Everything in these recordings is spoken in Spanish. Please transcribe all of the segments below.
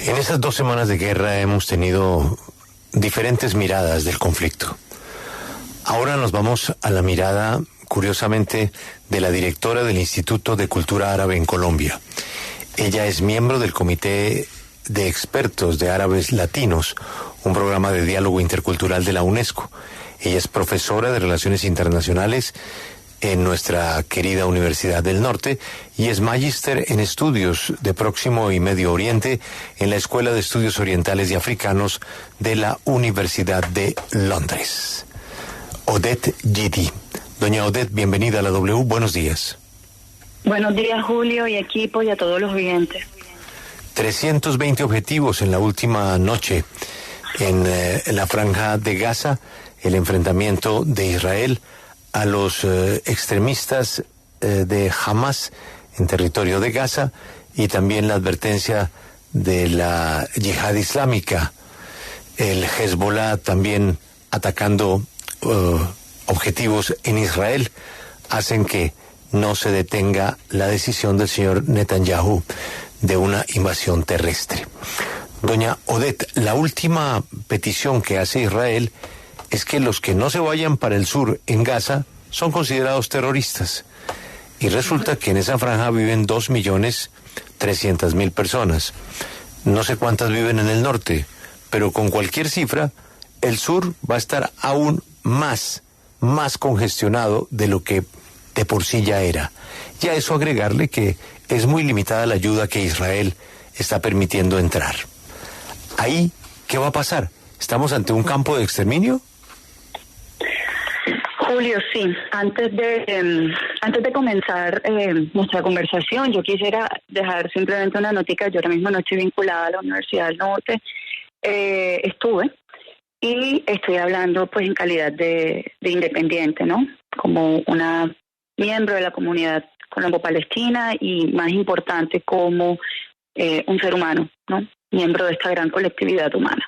En esas 2 semanas de guerra hemos tenido diferentes miradas del conflicto. Ahora nos vamos a la mirada, curiosamente, de la directora del Instituto de Cultura Árabe en Colombia. Ella es miembro del Comité de Expertos de Árabes Latinos, un programa de diálogo intercultural de la UNESCO. Ella es profesora de Relaciones Internacionales en nuestra querida Universidad del Norte y es magíster en estudios de Próximo y Medio Oriente en la Escuela de Estudios Orientales y Africanos de la Universidad de Londres. Odette Gidi. Doña Odette, bienvenida a la W. Buenos días. Buenos días, Julio y equipo, y a todos los oyentes. 320 objetivos en la última noche en la Franja de Gaza, el enfrentamiento de Israel a los extremistas de Hamas en territorio de Gaza y también la advertencia de la yihad islámica, el Hezbollah también atacando objetivos en Israel, hacen que no se detenga la decisión del señor Netanyahu de una invasión terrestre. Doña Odette, la última petición que hace Israel es que los que no se vayan para el sur en Gaza son considerados terroristas. Y resulta que en esa franja viven 2.300.000 personas. No sé cuántas viven en el norte, pero con cualquier cifra, el sur va a estar aún más congestionado de lo que de por sí ya era. Y a eso agregarle que es muy limitada la ayuda que Israel está permitiendo entrar. Ahí, ¿qué va a pasar? ¿Estamos ante un campo de exterminio? Julio, sí. Antes de comenzar nuestra conversación, yo quisiera dejar simplemente una notica. Yo ahora mismo no estoy vinculada a la Universidad del Norte. Estuve y estoy hablando pues en calidad de independiente, ¿no? Como una miembro de la comunidad colombo-palestina y, más importante, como un ser humano, ¿no? Miembro de esta gran colectividad humana.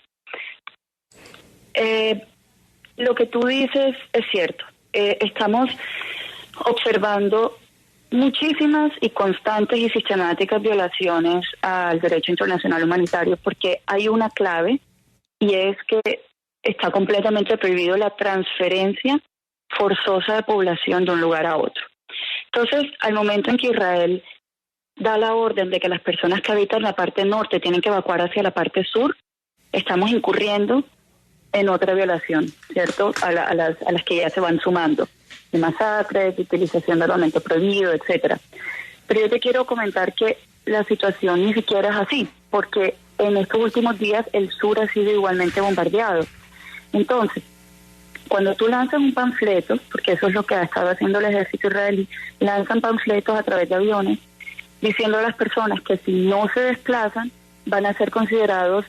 Lo que tú dices es cierto. Estamos observando muchísimas y constantes y sistemáticas violaciones al derecho internacional humanitario porque hay una clave y es que está completamente prohibido la transferencia forzosa de población de un lugar a otro. Entonces, al momento en que Israel da la orden de que las personas que habitan la parte norte tienen que evacuar hacia la parte sur, estamos incurriendo en otra violación, ¿cierto? A las que ya se van sumando, de masacres, de utilización de armamento prohibido, etcétera. Pero yo te quiero comentar que la situación ni siquiera es así, porque en estos últimos días el sur ha sido igualmente bombardeado. Entonces, cuando tú lanzas un panfleto, porque eso es lo que ha estado haciendo el ejército israelí, lanzan panfletos a través de aviones, diciendo a las personas que si no se desplazan, van a ser considerados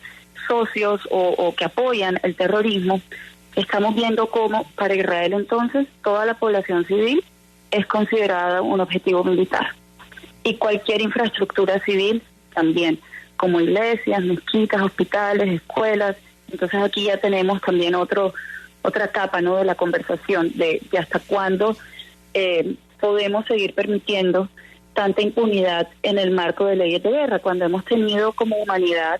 socios o que apoyan el terrorismo. Estamos viendo cómo para Israel entonces toda la población civil es considerada un objetivo militar y cualquier infraestructura civil también, como iglesias, mezquitas, hospitales, escuelas. Entonces aquí ya tenemos también otra etapa, ¿no?, de la conversación de hasta cuándo podemos seguir permitiendo tanta impunidad en el marco de leyes de guerra, cuando hemos tenido como humanidad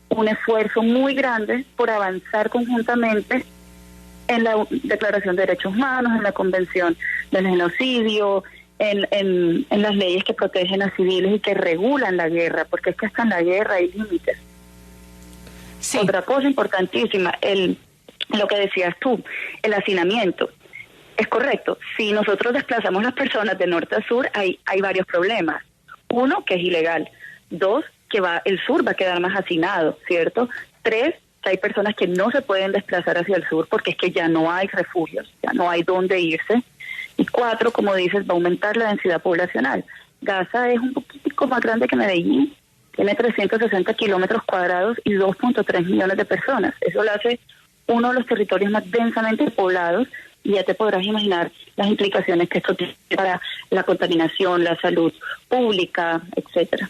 un esfuerzo muy grande por avanzar conjuntamente en la Declaración de Derechos Humanos, en la Convención del Genocidio, en las leyes que protegen a civiles y que regulan la guerra, porque es que hasta en la guerra hay límites. Sí. Otra cosa importantísima, lo que decías tú, el hacinamiento. Es correcto, si nosotros desplazamos las personas de norte a sur, hay varios problemas. Uno, que es ilegal. Dos, que el sur va a quedar más hacinado, ¿cierto? 3, que hay personas que no se pueden desplazar hacia el sur porque es que ya no hay refugios, ya no hay dónde irse. Y 4, como dices, va a aumentar la densidad poblacional. Gaza es un poquitico más grande que Medellín, tiene 360 kilómetros cuadrados y 2.3 millones de personas. Eso lo hace uno de los territorios más densamente poblados y ya te podrás imaginar las implicaciones que esto tiene para la contaminación, la salud pública, etcétera.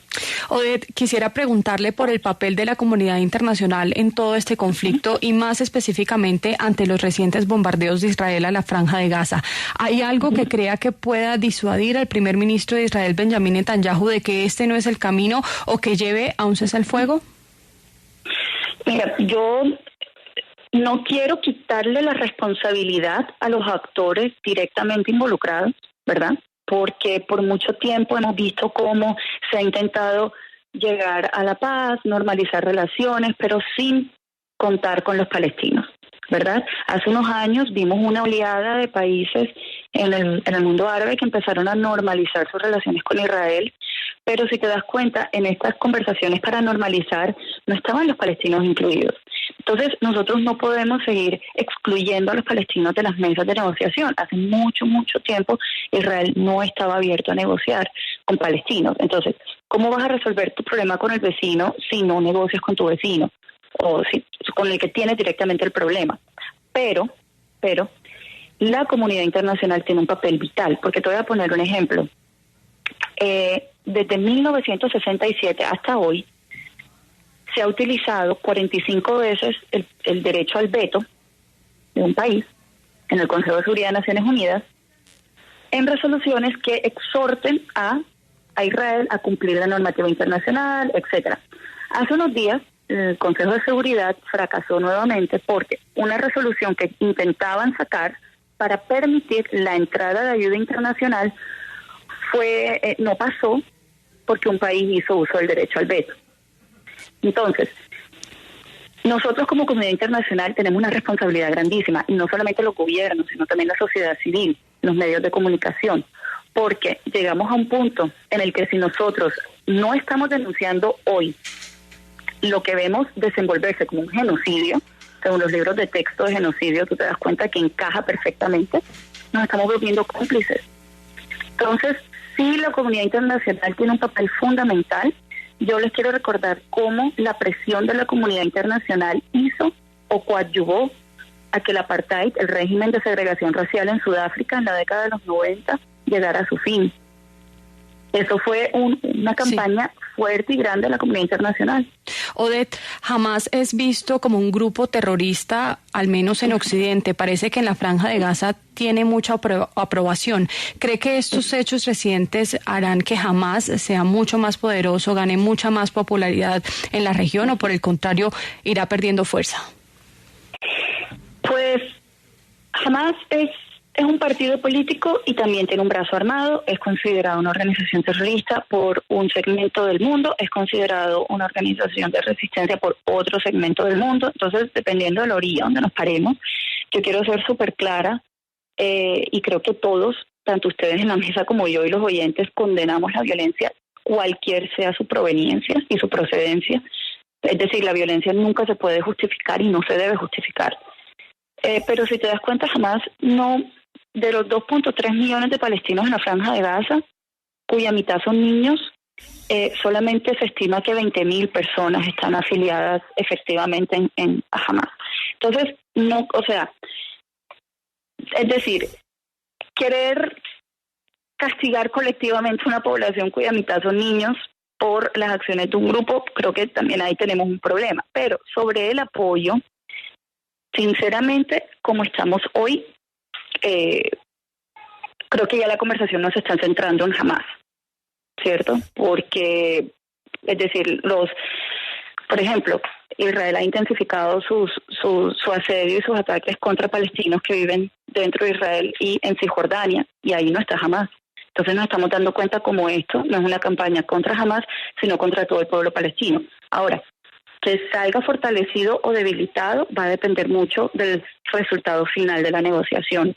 Odette, quisiera preguntarle por el papel de la comunidad internacional en todo este conflicto y más específicamente ante los recientes bombardeos de Israel a la Franja de Gaza. ¿Hay algo que crea que pueda disuadir al primer ministro de Israel, Benjamín Netanyahu, de que este no es el camino o que lleve a un cese al fuego? Mira, yo no quiero quitarle la responsabilidad a los actores directamente involucrados, ¿verdad? Porque por mucho tiempo hemos visto cómo se ha intentado llegar a la paz, normalizar relaciones, pero sin contar con los palestinos, ¿verdad? Hace unos años vimos una oleada de países en el mundo árabe que empezaron a normalizar sus relaciones con Israel, pero si te das cuenta, en estas conversaciones para normalizar no estaban los palestinos incluidos. Entonces, nosotros no podemos seguir excluyendo a los palestinos de las mesas de negociación. Hace mucho, mucho tiempo Israel no estaba abierto a negociar con palestinos. Entonces, ¿cómo vas a resolver tu problema con el vecino si no negocias con tu vecino? O si, con el que tienes directamente el problema. Pero, la comunidad internacional tiene un papel vital, porque te voy a poner un ejemplo. Desde 1967 hasta hoy, se ha utilizado 45 veces el derecho al veto de un país en el Consejo de Seguridad de Naciones Unidas en resoluciones que exhorten a Israel a cumplir la normativa internacional, etcétera. Hace unos días, el Consejo de Seguridad fracasó nuevamente porque una resolución que intentaban sacar para permitir la entrada de ayuda internacional no pasó porque un país hizo uso del derecho al veto. Entonces, nosotros como comunidad internacional tenemos una responsabilidad grandísima, y no solamente los gobiernos, sino también la sociedad civil, los medios de comunicación, porque llegamos a un punto en el que si nosotros no estamos denunciando hoy lo que vemos desenvolverse como un genocidio, según los libros de texto de genocidio, tú te das cuenta que encaja perfectamente, nos estamos volviendo cómplices. Entonces, sí, la comunidad internacional tiene un papel fundamental. Yo les quiero recordar cómo la presión de la comunidad internacional hizo o coadyuvó a que el apartheid, el régimen de segregación racial en Sudáfrica en la década de los 90, llegara a su fin. Eso fue una campaña fuerte y grande de la comunidad internacional. Odette, Hamás es visto como un grupo terrorista, al menos en Occidente. Parece que en la Franja de Gaza tiene mucha aprobación. ¿Cree que estos hechos recientes harán que Hamás sea mucho más poderoso, gane mucha más popularidad en la región, o por el contrario, irá perdiendo fuerza? Pues Hamás es un partido político y también tiene un brazo armado, es considerado una organización terrorista por un segmento del mundo, es considerado una organización de resistencia por otro segmento del mundo. Entonces, dependiendo de la orilla donde nos paremos, yo quiero ser súper clara, y creo que todos, tanto ustedes en la mesa como yo y los oyentes, condenamos la violencia, cualquier sea su proveniencia y su procedencia. Es decir, la violencia nunca se puede justificar y no se debe justificar. Pero si te das cuenta, jamás de los 2.3 millones de palestinos en la Franja de Gaza, cuya mitad son niños, solamente se estima que 20.000 personas están afiliadas efectivamente a Hamás. Entonces, es decir, querer castigar colectivamente una población cuya mitad son niños por las acciones de un grupo, creo que también ahí tenemos un problema. Pero sobre el apoyo, sinceramente, como estamos hoy, creo que ya la conversación no se está centrando en Hamás, ¿cierto? Porque, es decir, por ejemplo, Israel ha intensificado su asedio y sus ataques contra palestinos que viven dentro de Israel y en Cisjordania, y ahí no está Hamás. Entonces nos estamos dando cuenta como esto no es una campaña contra Hamás, sino contra todo el pueblo palestino. Ahora, que salga fortalecido o debilitado va a depender mucho del resultado final de la negociación,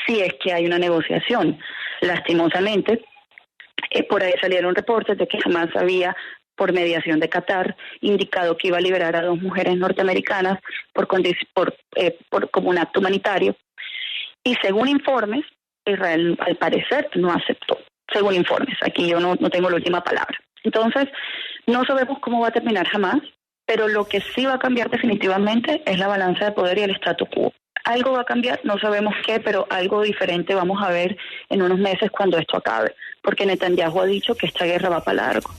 si es que hay una negociación. Lastimosamente, por ahí salieron reportes de que Hamás había, por mediación de Qatar, indicado que iba a liberar a 2 mujeres norteamericanas como un acto humanitario. Y según informes, Israel al parecer no aceptó. Según informes, aquí yo no tengo la última palabra. Entonces, no sabemos cómo va a terminar Hamás, pero lo que sí va a cambiar definitivamente es la balanza de poder y el statu quo. Algo va a cambiar, no sabemos qué, pero algo diferente vamos a ver en unos meses cuando esto acabe, porque Netanyahu ha dicho que esta guerra va para largo.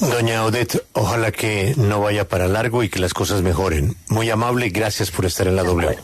Doña Odette, ojalá que no vaya para largo y que las cosas mejoren. Muy amable, gracias por estar en la W.